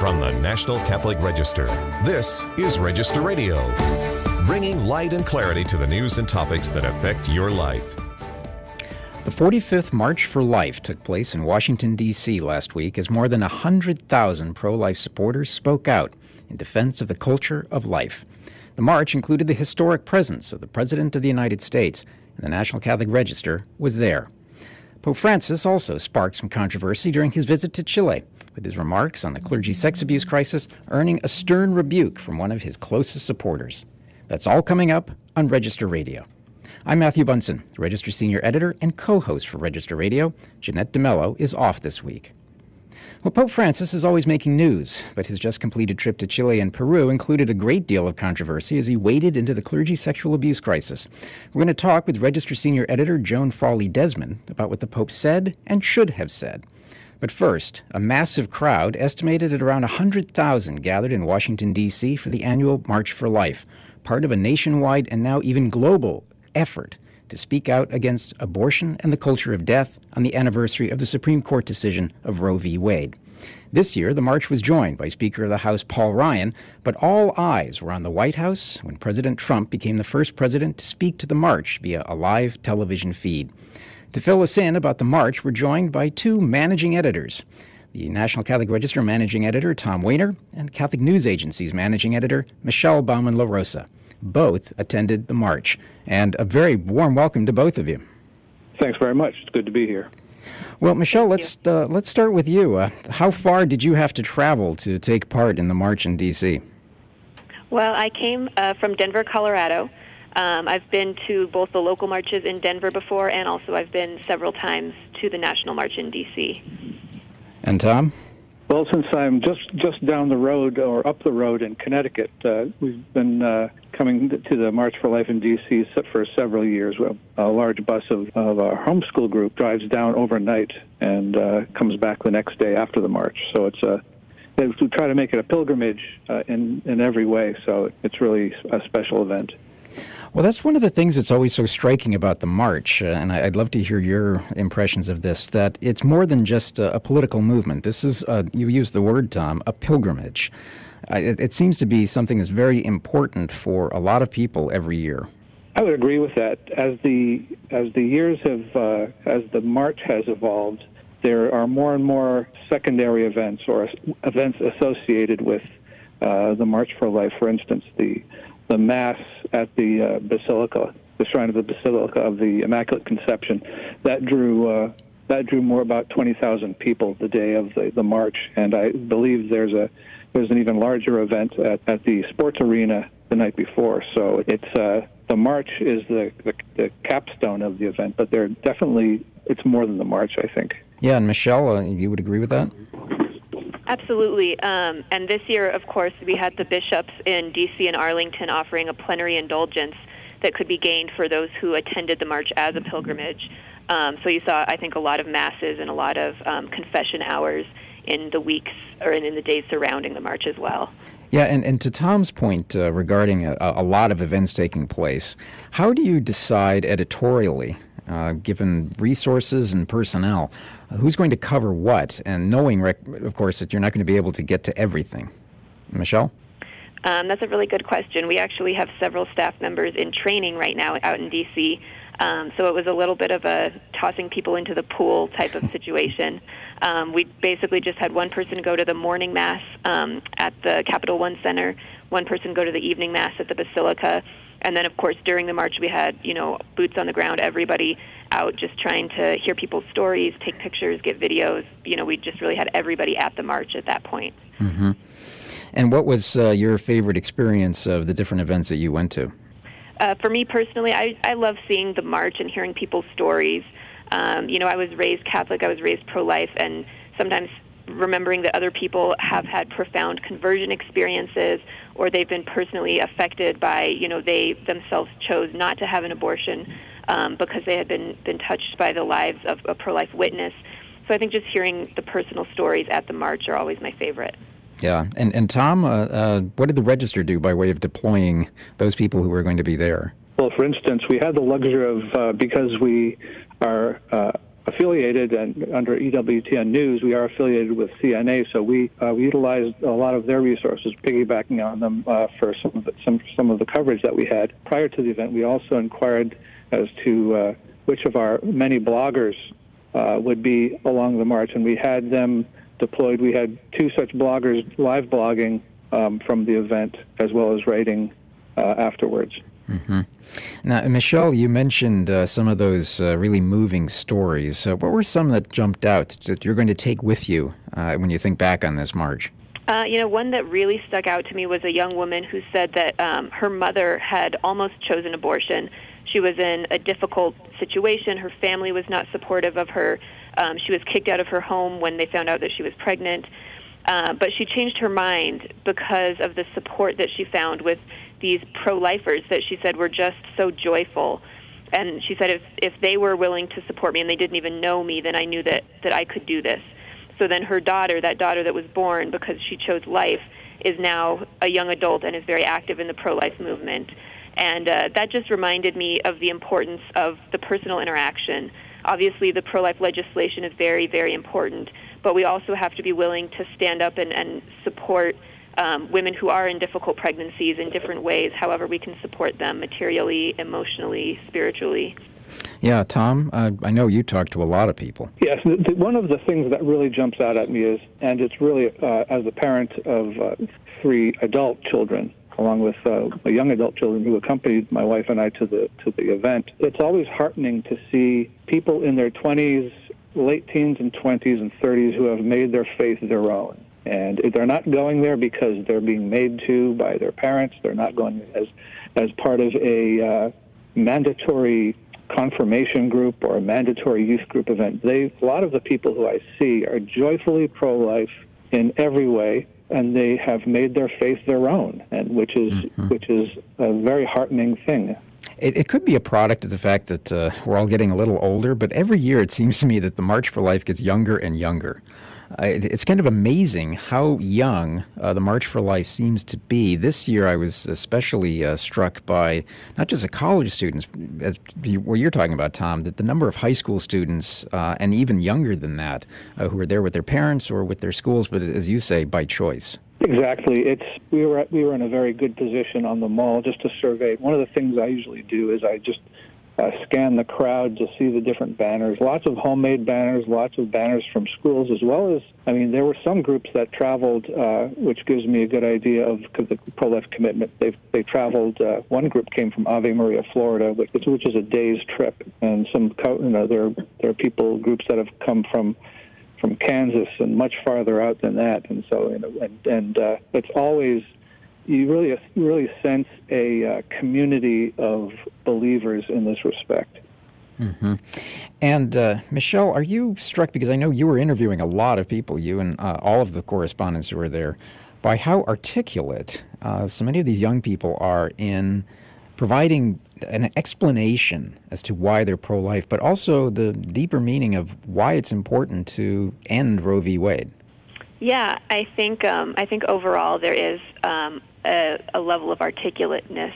From the National Catholic Register, this is Register Radio, bringing light and clarity to the news and topics that affect your life. The 45th March for Life took place in Washington, D.C. last week as more than 100,000 pro-life supporters spoke out in defense of the culture of life. The march included the historic presence of the President of the United States, and the National Catholic Register was there. Pope Francis also sparked some controversy during his visit to Chile, with his remarks on the clergy sex abuse crisis earning a stern rebuke from one of his closest supporters. That's all coming up on Register Radio. I'm Matthew Bunson, the Register Senior Editor and co-host for Register Radio. Jeanette DeMello is off this week. Well, Pope Francis is always making news, but his just-completed trip to Chile and Peru included a great deal of controversy as he waded into the clergy sexual abuse crisis. We're going to talk with Register Senior Editor Joan Desmond about what the Pope said and should have said. But first, a massive crowd, estimated at around 100,000, gathered in Washington, D.C. for the annual March for Life, part of a nationwide and now even global effort to speak out against abortion and the culture of death on the anniversary of the Supreme Court decision of Roe v. Wade. This year, the march was joined by Speaker of the House Paul Ryan, but all eyes were on the White House when President Trump became the first president to speak to the march via a live television feed. To fill us in about the march, we're joined by two managing editors, the National Catholic Register managing editor Tom Wehner and Catholic News Agency's managing editor Michelle Baumann-La Rosa. Both attended the march, and a very warm welcome to both of you. Thanks very much. It's good to be here. Well, Michelle, let's start with you. How far did you have to travel to take part in the march in D.C.? Well, I came from Denver, Colorado. I've been to both the local marches in Denver before, and also I've been several times to the National March in D.C. And Tom? Well, since I'm just down the road or up the road in Connecticut, we've been coming to the March for Life in D.C. for several years. A large bus of our homeschool group drives down overnight and comes back the next day after the march. So we try to make it a pilgrimage in every way, so it's really a special event. Well, that's one of the things that's always so striking about the march, and I'd love to hear your impressions of this, that it's more than just a political movement. This is, you used the word, Tom, a pilgrimage. It seems to be something that's very important for a lot of people every year. I would agree with that. As the years have, as the march has evolved, there are more and more secondary events or events associated with the March for Life. For instance, the Mass at the Basilica, the Shrine of the Basilica of the Immaculate Conception, that drew more about 20,000 people the day of the march, and I believe there's an even larger event at the sports arena the night before. So it's the march is the capstone of the event, but it's more than the march, I think. Yeah, and Michelle, you would agree with that? Absolutely. And this year, of course, we had the bishops in D.C. and Arlington offering a plenary indulgence that could be gained for those who attended the march as a pilgrimage. So you saw, I think, a lot of masses and a lot of confession hours in the weeks or in the days surrounding the march as well. Yeah, and to Tom's point regarding a lot of events taking place, how do you decide editorially, given resources and personnel, who's going to cover what, and knowing, of course, that you're not going to be able to get to everything? Michelle? That's a really good question. We actually have several staff members in training right now out in D.C., so it was a little bit of a tossing people into the pool type of situation. We basically just had one person go to the morning Mass at the Capital One Center, one person go to the evening Mass at the Basilica, and then, of course, during the march we had, boots on the ground, everybody out just trying to hear people's stories, take pictures, get videos. We just really had everybody at the march at that point. Mm-hmm. And what was your favorite experience of the different events that you went to? For me personally, I love seeing the march and hearing people's stories. I was raised Catholic, I was raised pro-life, and sometimes remembering that other people have had profound conversion experiences, or they've been personally affected by, they themselves chose not to have an abortion because they had been touched by the lives of a pro-life witness. So I think just hearing the personal stories at the march are always my favorite. Yeah. And Tom, what did the Register do by way of deploying those people who were going to be there? Well, for instance, we had the luxury of, because we are affiliated, and under EWTN News, we are affiliated with CNA, so we utilized a lot of their resources, piggybacking on them for some of the coverage that we had. Prior to the event, we also inquired as to which of our many bloggers would be along the march, and we had them deployed. We had 2 such bloggers live blogging from the event, as well as writing afterwards. Mm-hmm. Now, Michelle, you mentioned some of those really moving stories. What were some that jumped out that you're going to take with you when you think back on this march? One that really stuck out to me was a young woman who said that her mother had almost chosen abortion. She was in a difficult situation. Her family was not supportive of her. She was kicked out of her home when they found out that she was pregnant. But she changed her mind because of the support that she found with these pro-lifers that she said were just so joyful. And she said if they were willing to support me and they didn't even know me, then I knew that I could do this. So then her daughter, that daughter that was born because she chose life, is now a young adult and is very active in the pro-life movement. And that just reminded me of the importance of the personal interaction. Obviously, the pro-life legislation is very, very important, but we also have to be willing to stand up and support women who are in difficult pregnancies in different ways, however we can support them materially, emotionally, spiritually. Yeah, Tom, I know you talk to a lot of people. Yes, one of the things that really jumps out at me is, and it's really as a parent of 3 adult children, along with a young adult children who accompanied my wife and I to the event, it's always heartening to see people in their 20s, late teens and 20s and 30s who have made their faith their own. And they're not going there because they're being made to by their parents. They're not going as part of a mandatory confirmation group or a mandatory youth group event. A lot of the people who I see are joyfully pro-life in every way, and they have made their faith their own, and which is a very heartening thing. It could be a product of the fact that we're all getting a little older, but every year it seems to me that the March for Life gets younger and younger. It's kind of amazing how young the March for Life seems to be. This year I was especially struck by not just the college students, as what you're talking about, Tom, that the number of high school students and even younger than that who are there with their parents or with their schools, but as you say, by choice. Exactly. We were in a very good position on the mall just to survey. One of the things I usually do is I just scan the crowd to see the different banners. Lots of homemade banners, lots of banners from schools, as well as, there were some groups that traveled, which gives me a good idea of the pro-life commitment. They traveled. One group came from Ave Maria, Florida, which is a day's trip, and there are groups that have come from Kansas and much farther out than that, and so it's always. You really sense a community of believers in this respect. Mm-hmm. And Michelle, are you struck, because I know you were interviewing a lot of people, you and all of the correspondents who were there, by how articulate so many of these young people are in providing an explanation as to why they're pro-life, but also the deeper meaning of why it's important to end Roe v. Wade? Yeah, I think overall there is a level of articulateness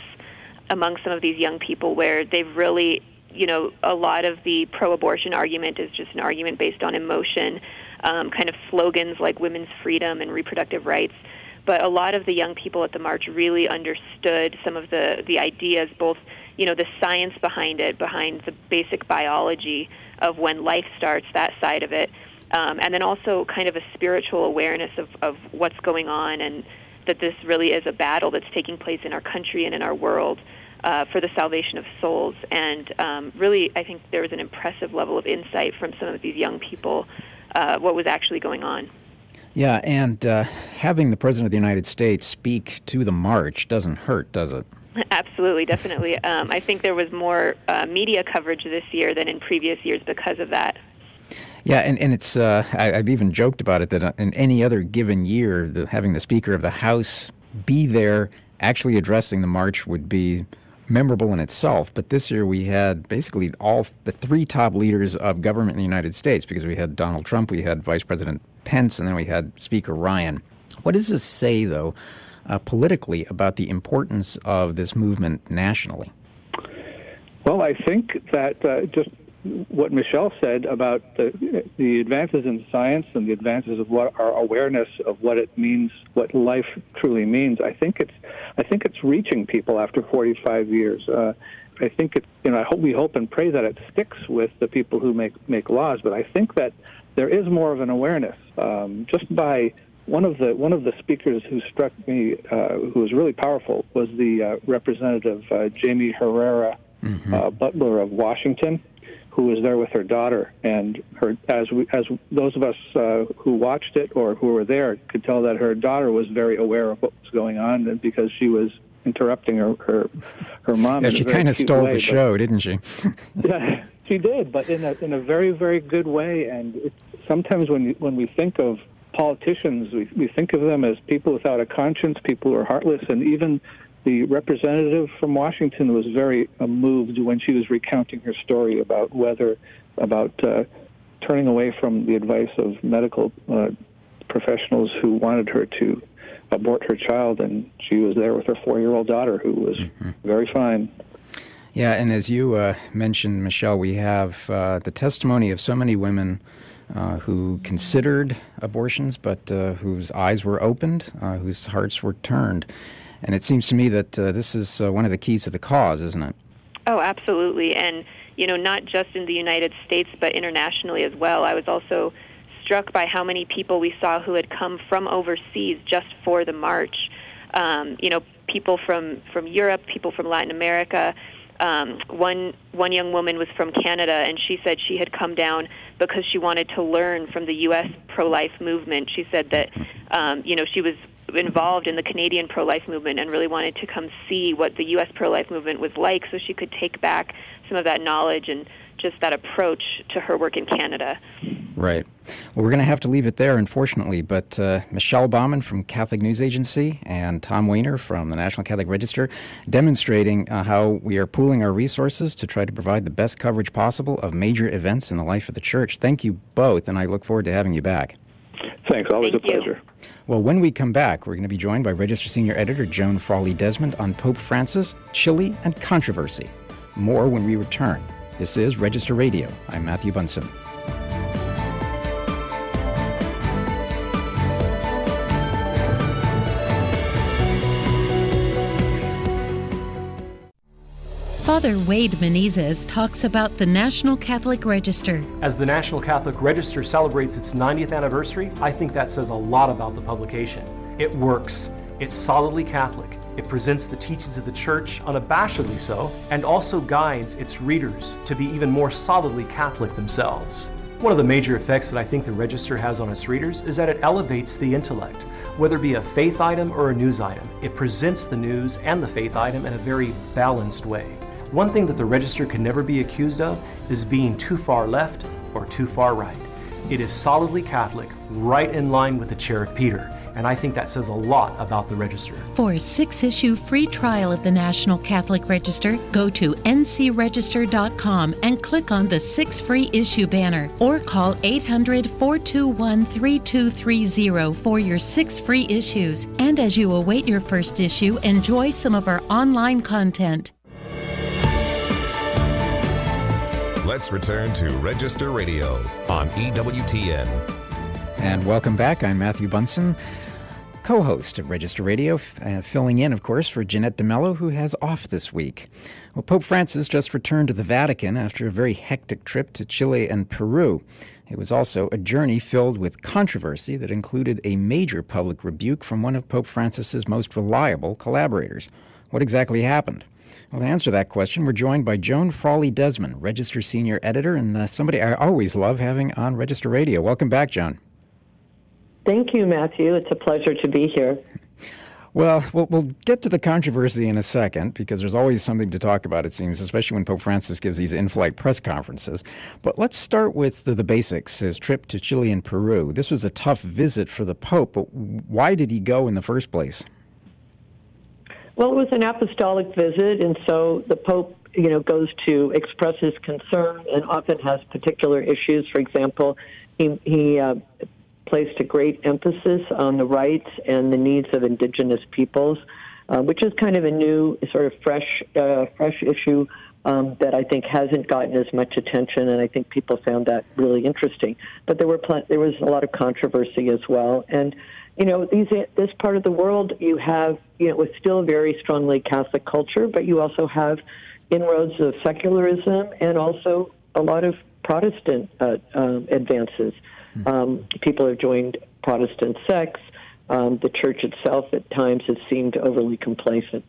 among some of these young people where they've really, a lot of the pro-abortion argument is just an argument based on emotion, kind of slogans like women's freedom and reproductive rights. But a lot of the young people at the march really understood some of the ideas, both, the science behind it, behind the basic biology of when life starts, that side of it. And then also kind of a spiritual awareness of what's going on, and that this really is a battle that's taking place in our country and in our world for the salvation of souls. And really, I think there was an impressive level of insight from some of these young people, what was actually going on. Yeah, and having the President of the United States speak to the march doesn't hurt, does it? Absolutely, definitely. I think there was more media coverage this year than in previous years because of that. Yeah, and it's I've even joked about it that in any other given year, having the Speaker of the House be there actually addressing the march would be memorable in itself. But this year we had basically all the 3 top leaders of government in the United States, because we had Donald Trump, we had Vice President Pence, and then we had Speaker Ryan. What does this say, though, politically about the importance of this movement nationally? Well, I think that just what Michelle said about the advances in science and the advances of what our awareness of what it means, what life truly means. I think it's reaching people after 45 years. I think it's, we hope and pray that it sticks with the people who make laws. But I think that there is more of an awareness. Just by one of the speakers who struck me, who was really powerful, was the Representative Jamie Herrera Butler of Washington, who was there with her daughter, and as those of us who watched it or who were there could tell that her daughter was very aware of what was going on, and because she was interrupting her mom. Yeah, she kind of stole the show, didn't she? Yeah, she did, but in a very, very good way. And sometimes when we think of politicians, we think of them as people without a conscience, people who are heartless, and even the representative from Washington was very moved when she was recounting her story about turning away from the advice of medical professionals who wanted her to abort her child, and she was there with her 4-year-old daughter, who was very fine. Yeah, and as you mentioned, Michelle, we have the testimony of so many women who considered abortions, but whose eyes were opened, whose hearts were turned. And it seems to me that this is one of the keys to the cause, isn't it? Oh, absolutely. And, not just in the United States, but internationally as well. I was also struck by how many people we saw who had come from overseas just for the march. People from Europe, people from Latin America. One young woman was from Canada, and she said she had come down because she wanted to learn from the U.S. pro-life movement. She said that, she was involved in the Canadian pro-life movement and really wanted to come see what the U.S. pro-life movement was like so she could take back some of that knowledge and just that approach to her work in Canada. Right. Well, we're going to have to leave it there, unfortunately, but Michelle Baumann from Catholic News Agency and Tom Wehner from the National Catholic Register demonstrating how we are pooling our resources to try to provide the best coverage possible of major events in the life of the Church. Thank you both, and I look forward to having you back. Thanks. Always a pleasure. Well, when we come back, we're going to be joined by Register Senior Editor Joan Desmond on Pope Francis, Chile, and controversy. More when we return. This is Register Radio. I'm Matthew Bunson. Father Wade Menezes talks about the National Catholic Register. As the National Catholic Register celebrates its 90th anniversary, I think that says a lot about the publication. It works. It's solidly Catholic. It presents the teachings of the Church unabashedly so, and also guides its readers to be even more solidly Catholic themselves. One of the major effects that I think the Register has on its readers is that it elevates the intellect. Whether it be a faith item or a news item, it presents the news and the faith item in a very balanced way. One thing that the Register can never be accused of is being too far left or too far right. It is solidly Catholic, right in line with the Chair of Peter, and I think that says a lot about the Register. For a 6-issue free trial of the National Catholic Register, go to ncregister.com and click on the 6 free issue banner, or call 800-421-3230 for your 6 free issues. And as you await your first issue, enjoy some of our online content. Let's return to Register Radio on EWTN. And welcome back. I'm Matthew Bunson, co-host of Register Radio, filling in, of course, for Jeanette DeMello, who has off this week. Well, Pope Francis just returned to the Vatican after a very hectic trip to Chile and Peru. It was also a journey filled with controversy that included a major public rebuke from one of Pope Francis's most reliable collaborators. What exactly happened? Well, to answer that question, we're joined by Joan Desmond, Register Senior Editor, and somebody I always love having on Register Radio. Welcome back, Joan. Thank you, Matthew. It's a pleasure to be here. Well, we'll get to the controversy in a second, because there's always something to talk about, it seems, especially when Pope Francis gives these in-flight press conferences. But let's start with the basics, his trip to Chile and Peru. This was a tough visit for the Pope, but why did he go in the first place? Well, it was an apostolic visit, and so the Pope, goes to express his concern and often has particular issues. For example, he placed a great emphasis on the rights and the needs of indigenous peoples, which is kind of a new, sort of fresh issue that I think hasn't gotten as much attention, and I think people found that really interesting. But there was a lot of controversy as well. And, this part of the world, you have, it was still a very strongly Catholic culture, but you also have inroads of secularism and also a lot of Protestant advances. People have joined Protestant sects. The church itself at times has seemed overly complacent.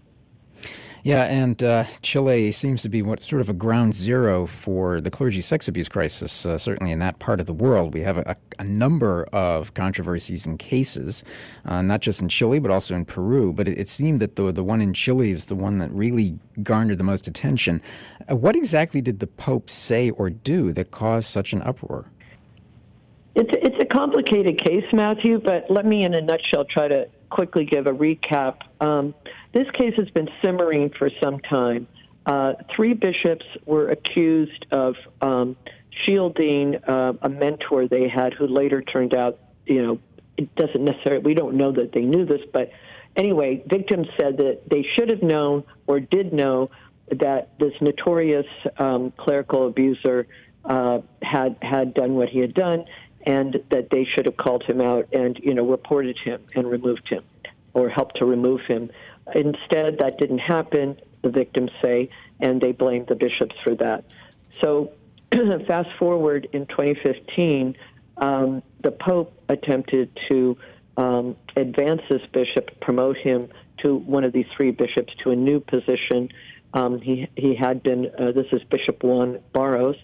Yeah, and Chile seems to be sort of a ground zero for the clergy sex abuse crisis, certainly in that part of the world. We have a number of controversies and cases, not just in Chile, but also in Peru. But it seemed that the one in Chile is the one that really garnered the most attention. What exactly did the Pope say or do that caused such an uproar? It's a complicated case, Matthew, but let me, in a nutshell, try to quickly give a recap. This case has been simmering for some time. 3 bishops were accused of shielding a mentor they had, who later turned out, it doesn't necessarily, we don't know that they knew this, but anyway, victims said that they should have known or did know that this notorious clerical abuser had done what he had done, and that they should have called him out and, reported him and removed him or helped to remove him. Instead, that didn't happen, the victims say, and they blamed the bishops for that. So fast forward in 2015, the Pope attempted to advance this bishop, promote him to one of these 3 bishops to a new position. He had been, this is Bishop Juan Barros,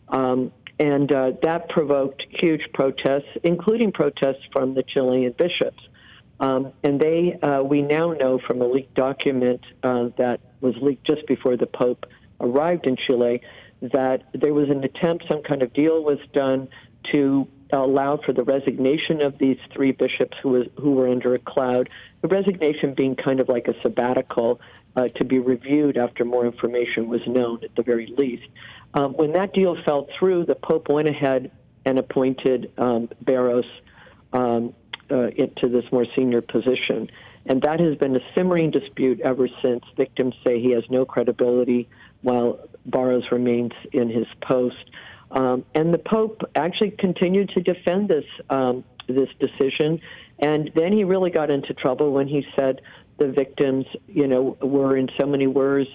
and that provoked huge protests, including protests from the Chilean bishops. And we now know from a leaked document that was leaked just before the Pope arrived in Chile, that there was an attempt, some kind of deal was done to allow for the resignation of these 3 bishops who were under a cloud, the resignation being kind of like a sabbatical to be reviewed after more information was known at the very least. When that deal fell through, the Pope went ahead and appointed Barros into this more senior position. And that has been a simmering dispute ever since. Victims say he has no credibility while Barros remains in his post. And the Pope actually continued to defend this decision. And then he really got into trouble when he said the victims, were in so many words,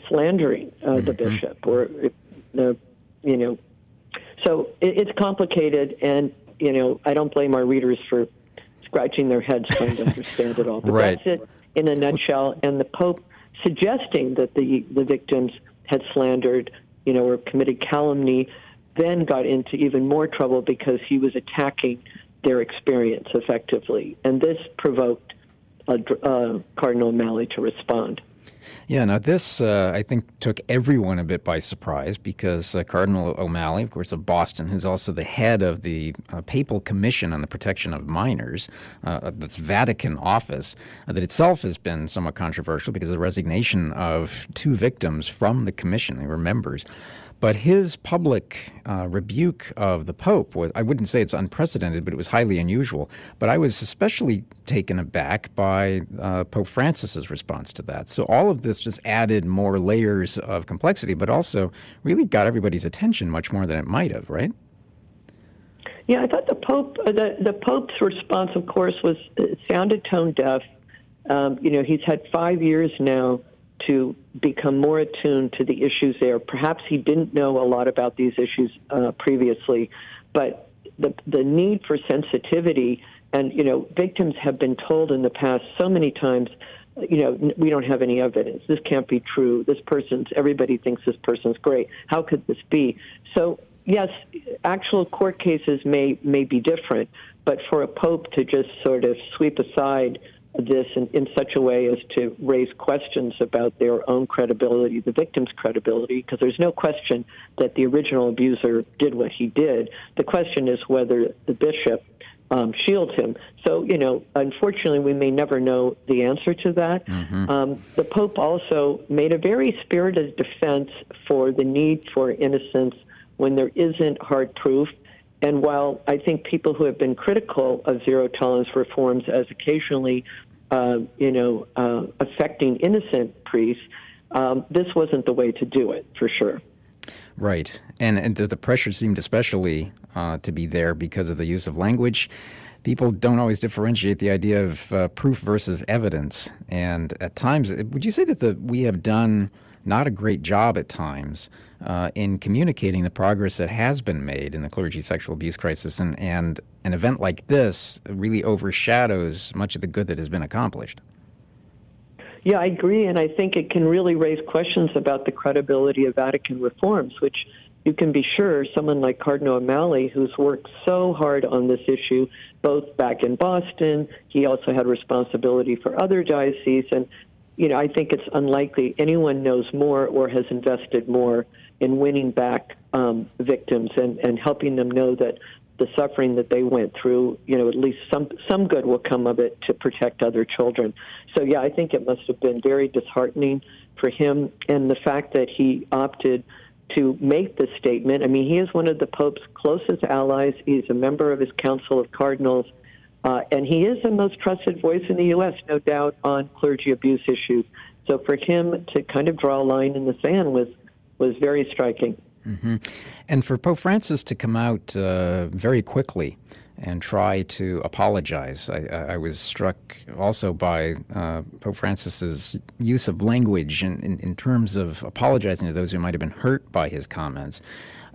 slandering the bishop, or so it's complicated, and I don't blame our readers for scratching their heads trying to understand it all. But right. That's it in a nutshell. And the Pope suggesting that the victims had slandered, or committed calumny, then got into even more trouble because he was attacking their experience effectively, and this provoked Cardinal O'Malley to respond. Yeah, now this, I think, took everyone a bit by surprise because Cardinal O'Malley, of course, of Boston, who's also the head of the Papal Commission on the Protection of Minors, that's Vatican office, that itself has been somewhat controversial because of the resignation of 2 victims from the commission. They were members. But his public rebuke of the Pope was, I wouldn't say it's unprecedented, but it was highly unusual. But I was especially taken aback by Pope Francis's response to that. So all of this just added more layers of complexity, but also really got everybody's attention much more than it might have, right? Yeah, I thought the Pope's response, of course, sounded tone deaf. He's had 5 years now to become more attuned to the issues there. Perhaps he didn't know a lot about these issues previously, but the need for sensitivity, and, victims have been told in the past so many times, we don't have any evidence. This can't be true. Everybody thinks this person's great. How could this be? So, yes, actual court cases may be different, but for a Pope to just sort of sweep aside this in such a way as to raise questions about their own credibility, the victim's credibility, because there's no question that the original abuser did what he did. The question is whether the bishop shields him. So, unfortunately, we may never know the answer to that. Mm-hmm. The Pope also made a very spirited defense for the need for innocence when there isn't hard proof. And while I think people who have been critical of zero-tolerance reforms, as occasionally affecting innocent priests, this wasn't the way to do it, for sure. Right. And the pressure seemed especially to be there because of the use of language. People don't always differentiate the idea of proof versus evidence. And at times, would you say that we have done not a great job at times in communicating the progress that has been made in the clergy sexual abuse crisis, and an event like this really overshadows much of the good that has been accomplished? Yeah, I agree, and I think it can really raise questions about the credibility of Vatican reforms, which you can be sure someone like Cardinal O'Malley, who's worked so hard on this issue, both back in Boston, he also had responsibility for other dioceses, and I think it's unlikely anyone knows more or has invested more in winning back victims and helping them know that the suffering that they went through, at least some good will come of it to protect other children. So, yeah, I think it must have been very disheartening for him. And the fact that he opted to make this statement, I mean, he is one of the Pope's closest allies. He's a member of his Council of Cardinals. And he is the most trusted voice in the U.S., no doubt, on clergy abuse issues. So for him to kind of draw a line in the sand was very striking. Mm-hmm. And for Pope Francis to come out very quickly and try to apologize, I was struck also by Pope Francis's use of language in terms of apologizing to those who might have been hurt by his comments.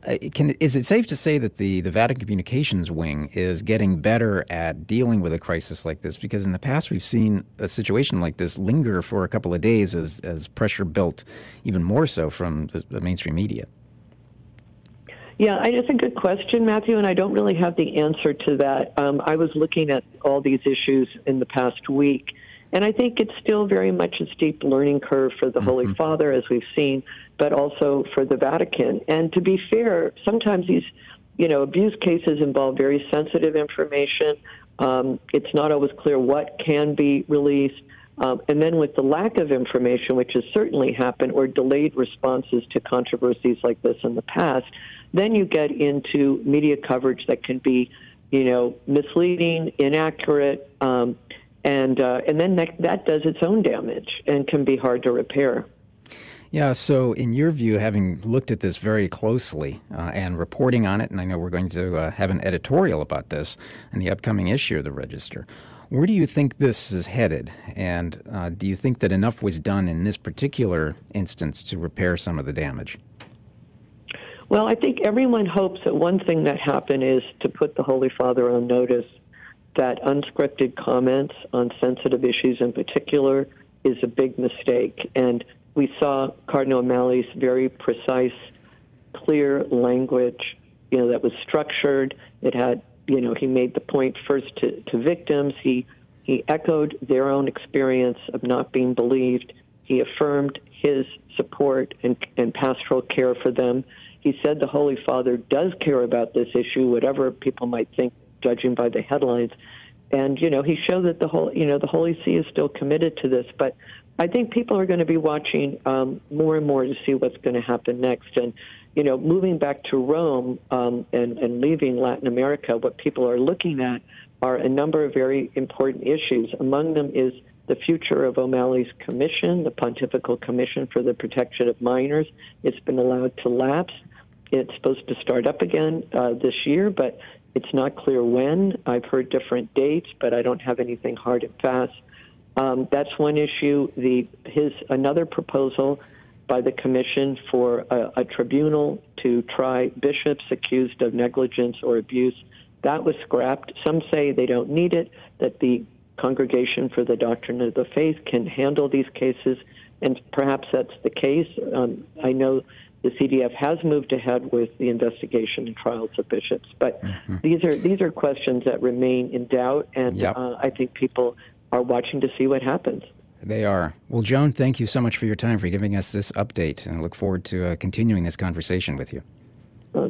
Is it safe to say that the Vatican Communications Wing is getting better at dealing with a crisis like this? Because in the past we've seen a situation like this linger for a couple of days as pressure built even more so from the mainstream media. Yeah, it's a good question, Matthew, and I don't really have the answer to that. I was looking at all these issues in the past week, and I think it's still very much a steep learning curve for the Holy Father, as we've seen, but also for the Vatican. And to be fair, sometimes these, abuse cases involve very sensitive information. It's not always clear what can be released. And then with the lack of information, which has certainly happened, or delayed responses to controversies like this in the past, then you get into media coverage that can be, misleading, inaccurate, and then that does its own damage and can be hard to repair. Yeah, so in your view, having looked at this very closely and reporting on it, and I know we're going to have an editorial about this in the upcoming issue of the Register, where do you think this is headed? And do you think that enough was done in this particular instance to repair some of the damage? Well, I think everyone hopes that one thing that happened is to put the Holy Father on notice that unscripted comments on sensitive issues in particular is a big mistake. And we saw Cardinal O'Malley's very precise, clear language, that was structured. It had, he made the point first to victims. He echoed their own experience of not being believed. He affirmed his support and pastoral care for them. He said the Holy Father does care about this issue, whatever people might think, judging by the headlines. And, he showed that the Holy See is still committed to this. But I think people are going to be watching more and more to see what's going to happen next. And, moving back to Rome and leaving Latin America, what people are looking at are a number of very important issues. Among them is the future of O'Malley's commission, the Pontifical Commission for the Protection of Minors. It's been allowed to lapse. It's supposed to start up again this year, but it's not clear when. I've heard different dates, but I don't have anything hard and fast. That's one issue. Another proposal by the Commission for a tribunal to try bishops accused of negligence or abuse, that was scrapped. Some say they don't need it, that the Congregation for the Doctrine of the Faith can handle these cases, and perhaps that's the case. I know the CDF has moved ahead with the investigation and trials of bishops, but these are questions that remain in doubt, and I think people are watching to see what happens. They are. Well, Joan, thank you so much for your time, for giving us this update, and I look forward to continuing this conversation with you.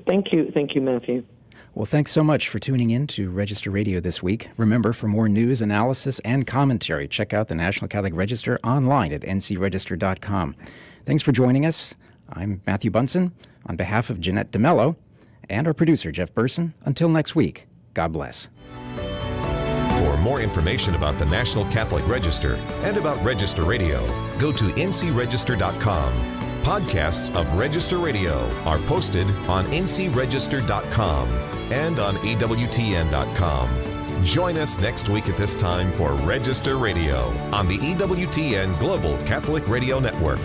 Thank you, Matthew. Well, thanks so much for tuning in to Register Radio this week. Remember, for more news, analysis, and commentary, check out the National Catholic Register online at ncregister.com. Thanks for joining us. I'm Matthew Bunson, on behalf of Jeanette DeMello and our producer, Jeff Burson. Until next week, God bless. For more information about the National Catholic Register and about Register Radio, go to ncregister.com. Podcasts of Register Radio are posted on ncregister.com and on EWTN.com. Join us next week at this time for Register Radio on the EWTN Global Catholic Radio Network.